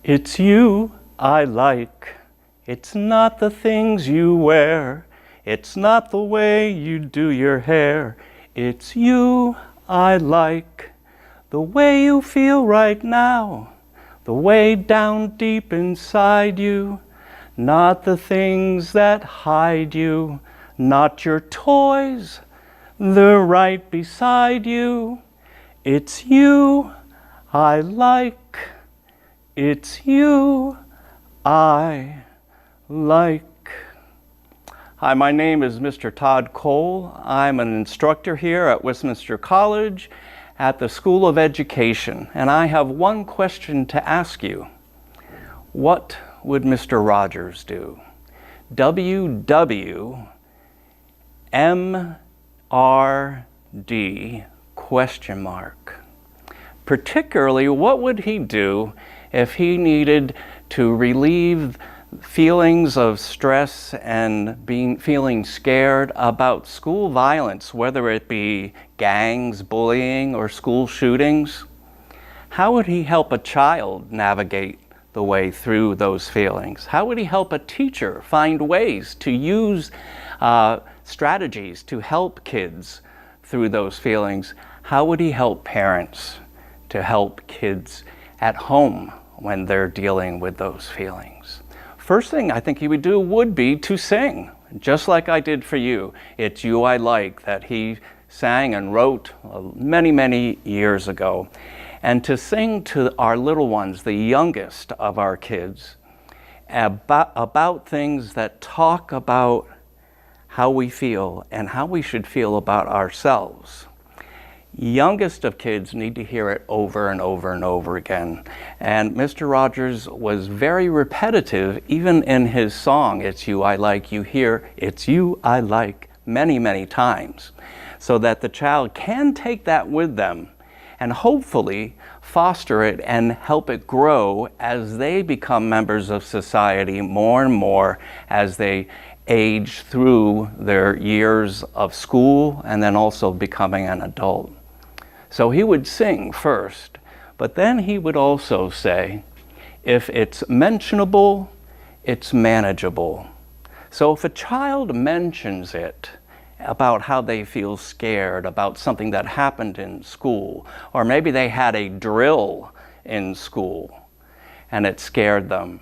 It's you I like. It's not the things you wear. It's not the way you do your hair. It's you I like. The way you feel right now. The way down deep inside you. Not the things that hide you. Not your toys. They're right beside you. It's you I like. It's you I like. Hi, my name is Mr. Todd Cole. I'm an instructor here at Westminster College at the School of Education, and I have one question to ask you. What would Mr. Rogers do? WWMRD question mark. Particularly, what would he do if he needed to relieve feelings of stress and feeling scared about school violence, whether it be gangs, bullying, or school shootings? How would he help a child navigate the way through those feelings? How would he help a teacher find ways to use strategies to help kids through those feelings? How would he help parents to help kids at home when they're dealing with those feelings? First thing I think he would do would be to sing, just like I did for you. It's You I Like, that he sang and wrote many, many years ago. And to sing to our little ones, the youngest of our kids, about things that talk about how we feel and how we should feel about ourselves. Youngest of kids need to hear it over and over and over again. And Mr. Rogers was very repetitive, even in his song, It's You I Like. You hear, It's You I Like, many, many times, so that the child can take that with them and hopefully foster it and help it grow as they become members of society more and more as they age through their years of school and then also becoming an adult. So he would sing first, but then he would also say, if it's mentionable, it's manageable. So if a child mentions it about how they feel scared about something that happened in school, or maybe they had a drill in school and it scared them,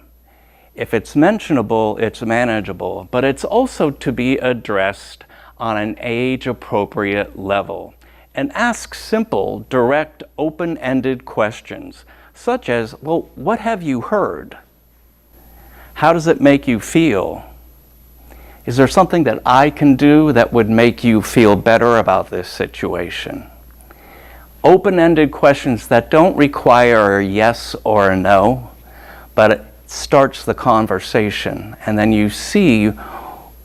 if it's mentionable, it's manageable, but it's also to be addressed on an age-appropriate level. And ask simple, direct, open-ended questions, such as, well, what have you heard? How does it make you feel? Is there something that I can do that would make you feel better about this situation? Open-ended questions that don't require a yes or a no, but it starts the conversation, and then you see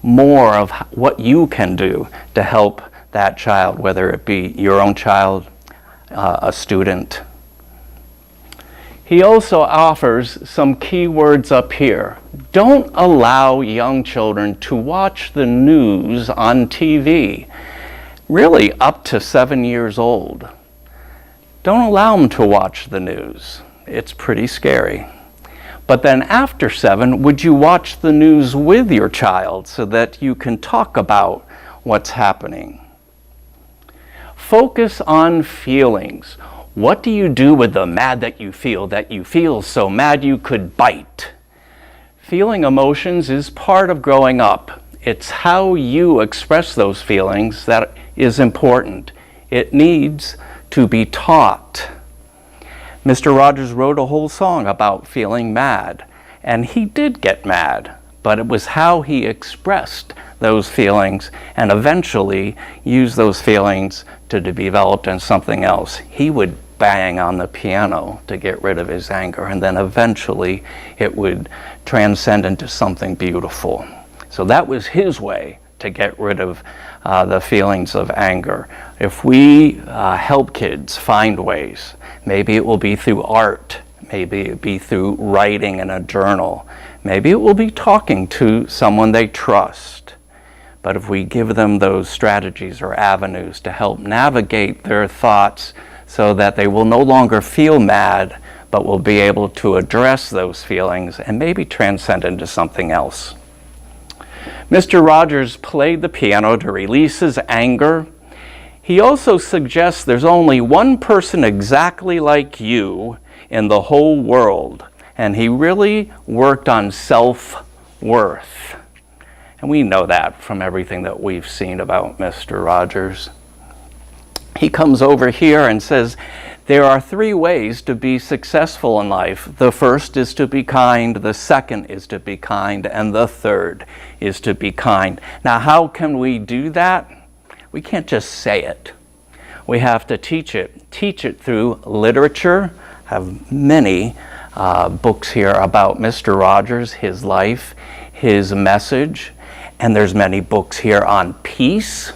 more of what you can do to help that child, whether it be your own child, a student. He also offers some key words up here. Don't allow young children to watch the news on TV, really up to 7 years old. Don't allow them to watch the news. It's pretty scary. But then after 7, would you watch the news with your child so that you can talk about what's happening? Focus on feelings. What do you do with the mad that you feel so mad you could bite? Feeling emotions is part of growing up. It's how you express those feelings that is important. It needs to be taught. Mr. Rogers wrote a whole song about feeling mad, and he did get mad, but it was how he expressed those feelings and eventually used those feelings to be developed in something else. He would bang on the piano to get rid of his anger, and then eventually it would transcend into something beautiful. So that was his way to get rid of the feelings of anger. If we help kids find ways, maybe it will be through art, maybe it will be through writing in a journal, maybe it will be talking to someone they trust. But if we give them those strategies or avenues to help navigate their thoughts so that they will no longer feel mad, but will be able to address those feelings and maybe transcend into something else. Mr. Rogers played the piano to release his anger. He also suggests there's only one person exactly like you in the whole world, and he really worked on self-worth. And we know that from everything that we've seen about Mr. Rogers. He comes over here and says, there are 3 ways to be successful in life. The first is to be kind, the second is to be kind, and the third is to be kind. Now, how can we do that? We can't just say it. We have to teach it. Teach it through literature. I have many books here about Mr. Rogers, his life, his message, and there's many books here on peace.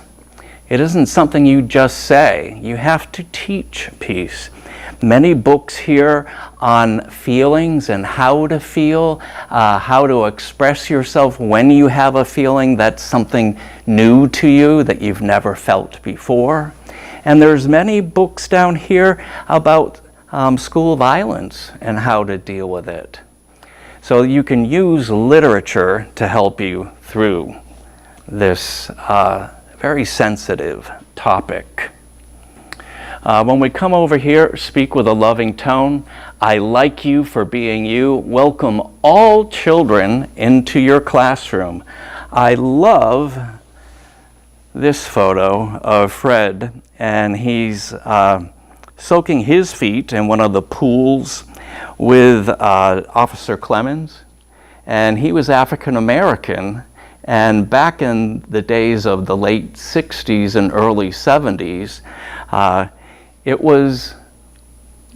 It isn't something you just say. You have to teach peace. Many books here on feelings and how to feel, how to express yourself when you have a feeling that's something new to you that you've never felt before. And there's many books down here about school violence and how to deal with it. So you can use literature to help you through this very sensitive topic. When we come over here, speak with a loving tone. I like you for being you. Welcome all children into your classroom. I love this photo of Fred, and he's soaking his feet in one of the pools with Officer Clemens, and he was African American. And back in the days of the late 60s and early 70s, it was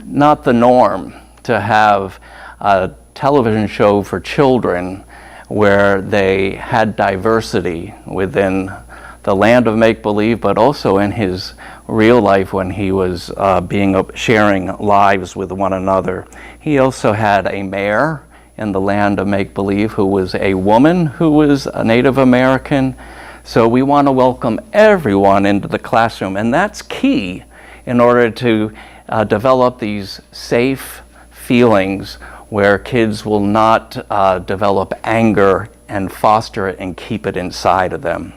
not the norm to have a television show for children where they had diversity within the land of make-believe, but also in his real life when he was sharing lives with one another. He also had a mayor in the land of make-believe who was a woman who was a Native American. So we want to welcome everyone into the classroom, and that's key in order to develop these safe feelings where kids will not develop anger and foster it and keep it inside of them.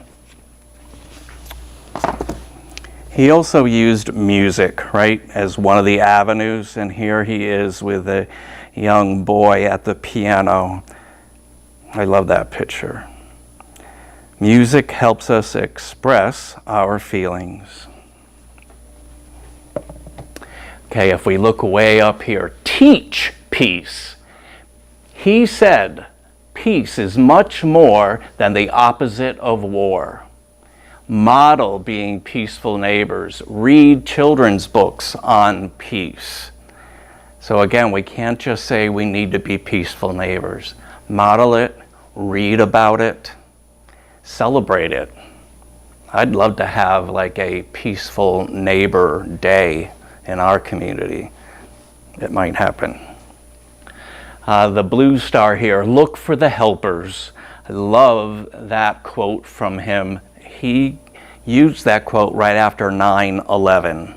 He also used music, right, as one of the avenues, and here he is with a young boy at the piano. I love that picture. Music helps us express our feelings. Okay, if we look way up here, teach peace. He said, peace is much more than the opposite of war. Model being peaceful neighbors. Read children's books on peace. So again, we can't just say we need to be peaceful neighbors. Model it, read about it, celebrate it. I'd love to have like a peaceful neighbor day in our community. It might happen. The blue star here, look for the helpers. I love that quote from him. He used that quote right after 9/11.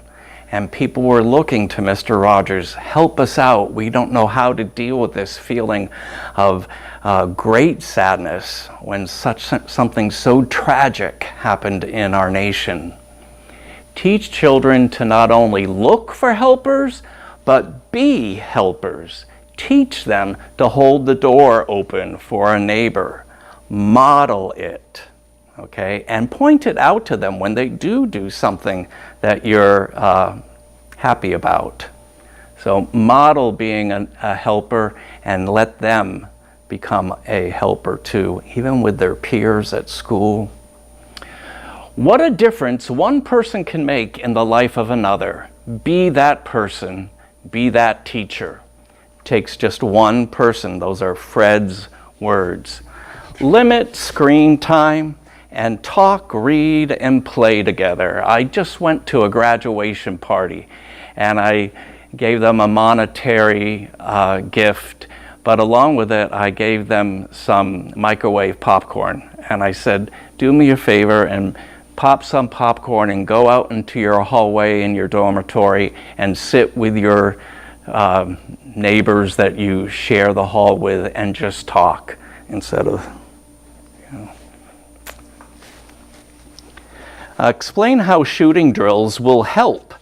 And people were looking to Mr. Rogers, help us out. We don't know how to deal with this feeling of great sadness when something so tragic happened in our nation. Teach children to not only look for helpers, but be helpers. Teach them to hold the door open for a neighbor. Model it. Okay, and point it out to them when they do something that you're happy about. So model being a helper and let them become a helper too, even with their peers at school. What a difference one person can make in the life of another. Be that person, be that teacher. It takes just one person. Those are Fred's words. Limit screen time and talk, read, and play together. I just went to a graduation party and I gave them a monetary gift, but along with it, I gave them some microwave popcorn. And I said, do me a favor and pop some popcorn and go out into your hallway in your dormitory and sit with your neighbors that you share the hall with and just talk instead of, you know. Explain how shooting drills will help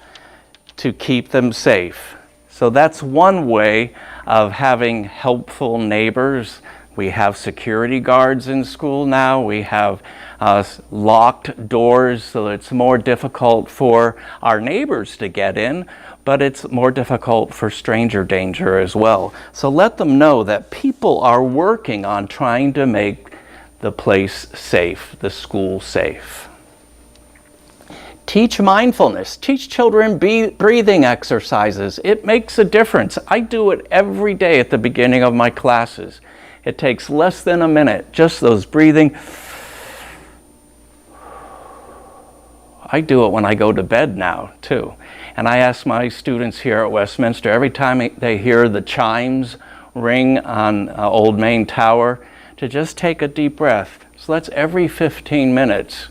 to keep them safe. So that's one way of having helpful neighbors. We have security guards in school now. We have locked doors, so it's more difficult for our neighbors to get in, but it's more difficult for stranger danger as well. So let them know that people are working on trying to make the place safe, the school safe. Teach mindfulness. Teach children breathing exercises. It makes a difference. I do it every day at the beginning of my classes. It takes less than a minute, just those breathing. I do it when I go to bed now, too. And I ask my students here at Westminster, every time they hear the chimes ring on Old Main Tower, to just take a deep breath. So that's every 15 minutes.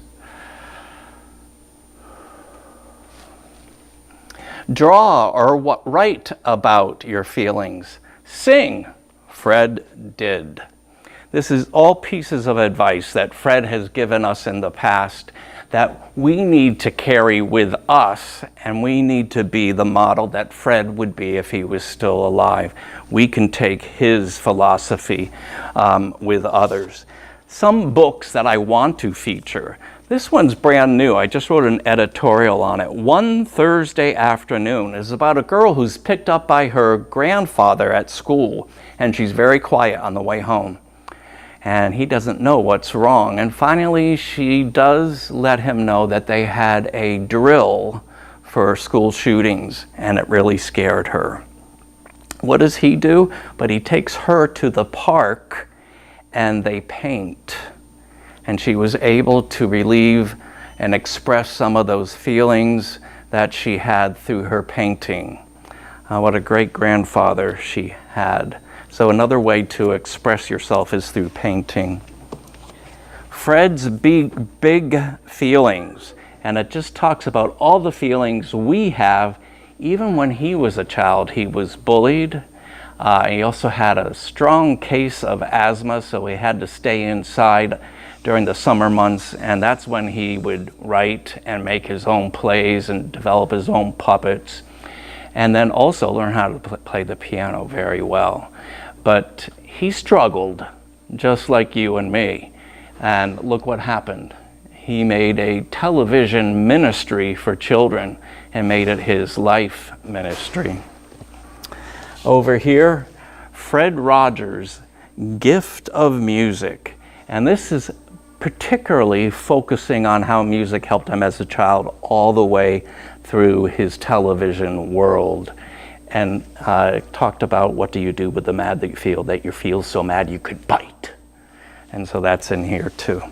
Draw or write about your feelings. Sing. Fred did. This is all pieces of advice that Fred has given us in the past that we need to carry with us, and we need to be the model that Fred would be if he was still alive. We can take his philosophy with others. Some books that I want to feature. This one's brand new. I just wrote an editorial on it. One Thursday Afternoon is about a girl who's picked up by her grandfather at school, and she's very quiet on the way home. And he doesn't know what's wrong. And finally, she does let him know that they had a drill for school shootings, and it really scared her. What does he do? But he takes her to the park, and they paint. And she was able to relieve and express some of those feelings that she had through her painting. What a great grandfather she had. So another way to express yourself is through painting. Fred's big feelings, and it just talks about all the feelings we have. Even when he was a child, he was bullied. He also had a strong case of asthma, so he had to stay inside during the summer months, and that's when he would write and make his own plays and develop his own puppets, and then also learn how to play the piano very well. But he struggled just like you and me, and look what happened. He made a television ministry for children and made it his life ministry. Over here, Fred Rogers' Gift of Music, and this is particularly focusing on how music helped him as a child all the way through his television world. And talked about what do you do with the mad that you feel so mad you could bite. And so that's in here too.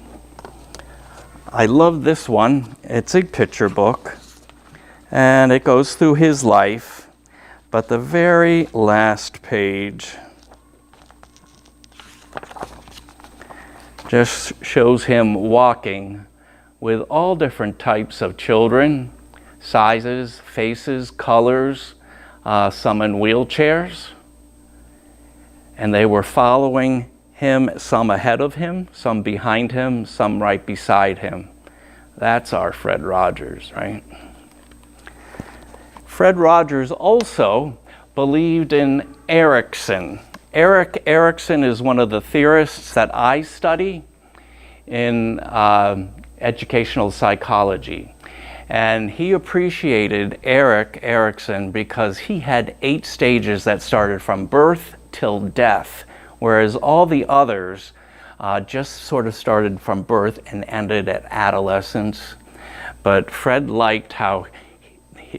I love this one. It's a picture book, and it goes through his life, but the very last page just shows him walking with all different types of children, sizes, faces, colors, some in wheelchairs. And they were following him, some ahead of him, some behind him, some right beside him. That's our Fred Rogers, right? Fred Rogers also believed in Erikson. Erik Erikson is one of the theorists that I study in educational psychology. And he appreciated Erik Erikson because he had 8 stages that started from birth till death, whereas all the others just sort of started from birth and ended at adolescence. But Fred liked how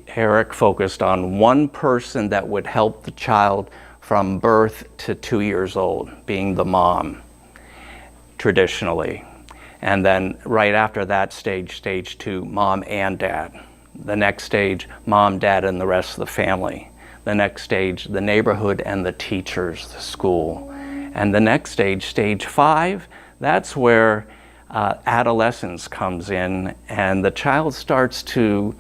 Erik focused on one person that would help the child from birth to 2 years old, being the mom, traditionally. And then right after that stage 2, mom and dad. The next stage, mom, dad, and the rest of the family. The next stage, the neighborhood and the teachers, the school. And the next stage 5, that's where adolescence comes in, and the child starts to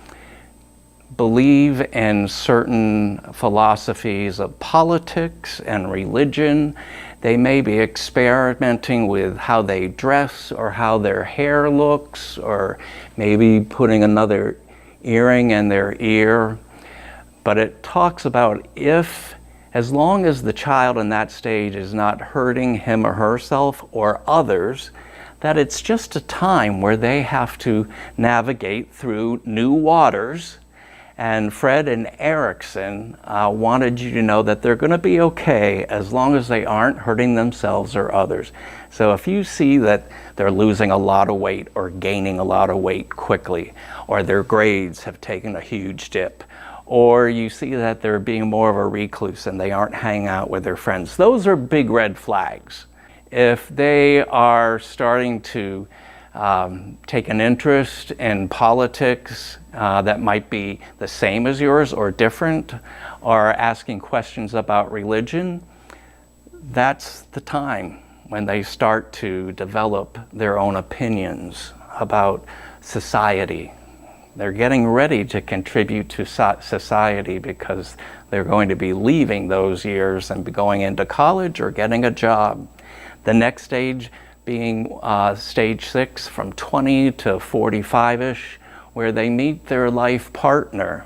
believe in certain philosophies of politics and religion. They may be experimenting with how they dress or how their hair looks, or maybe putting another earring in their ear. But it talks about as long as the child in that stage is not hurting him or herself or others, that it's just a time where they have to navigate through new waters. And Fred and Erickson wanted you to know that they're going to be okay as long as they aren't hurting themselves or others. So if you see that they're losing a lot of weight or gaining a lot of weight quickly, or their grades have taken a huge dip, or you see that they're being more of a recluse and they aren't hanging out with their friends, those are big red flags. If they are starting to take an interest in politics that might be the same as yours or different, or asking questions about religion, that's the time when they start to develop their own opinions about society. They're getting ready to contribute to society because they're going to be leaving those years and be going into college or getting a job. The next stage being stage 6, from 20 to 45-ish, where they meet their life partner.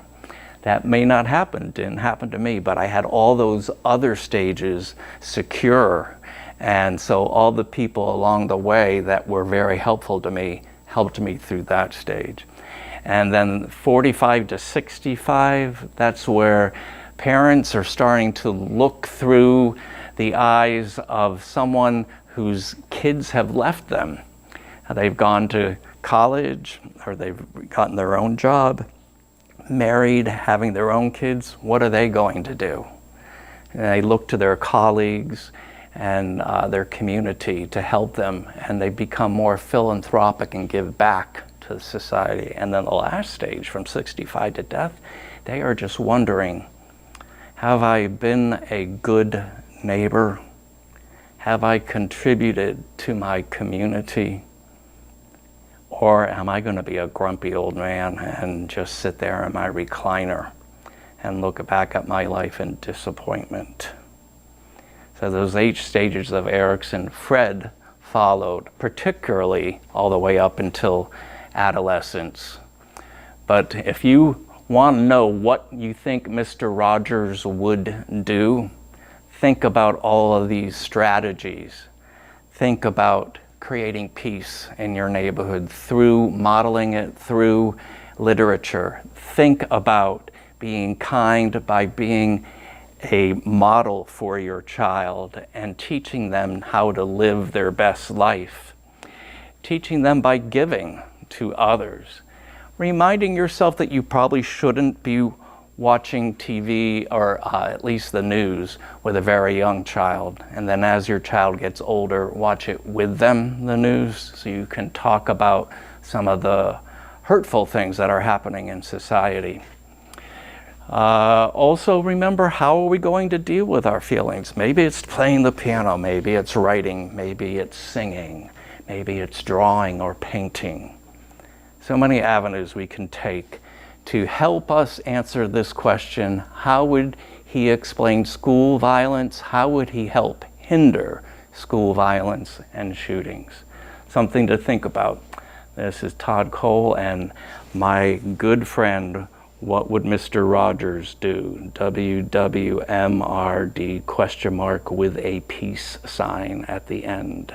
That may not happen, didn't happen to me, but I had all those other stages secure. And so all the people along the way that were very helpful to me helped me through that stage. And then 45 to 65, that's where parents are starting to look through the eyes of someone whose kids have left them. They've gone to college, or they've gotten their own job, married, having their own kids. What are they going to do? And they look to their colleagues and their community to help them, and they become more philanthropic and give back to society. And then the last stage, from 65 to death, they are just wondering, have I been a good neighbor? Have I contributed to my community? Or am I going to be a grumpy old man and just sit there in my recliner and look back at my life in disappointment? So those 8 stages of Erickson, Fred followed, particularly all the way up until adolescence. But if you want to know what you think Mr. Rogers would do, think about all of these strategies. Think about creating peace in your neighborhood through modeling it through literature. Think about being kind by being a model for your child and teaching them how to live their best life. Teaching them by giving to others. Reminding yourself that you probably shouldn't be watching TV or at least the news with a very young child. And then as your child gets older, watch it with them, the news, so you can talk about some of the hurtful things that are happening in society. Also remember, how are we going to deal with our feelings? Maybe it's playing the piano, maybe it's writing, maybe it's singing, maybe it's drawing or painting. So many avenues we can take to help us answer this question: how would he explain school violence? How would he help hinder school violence and shootings? Something to think about. This is Todd Cole and my good friend, What Would Mr. Rogers Do? WWMRD ? With a peace sign at the end.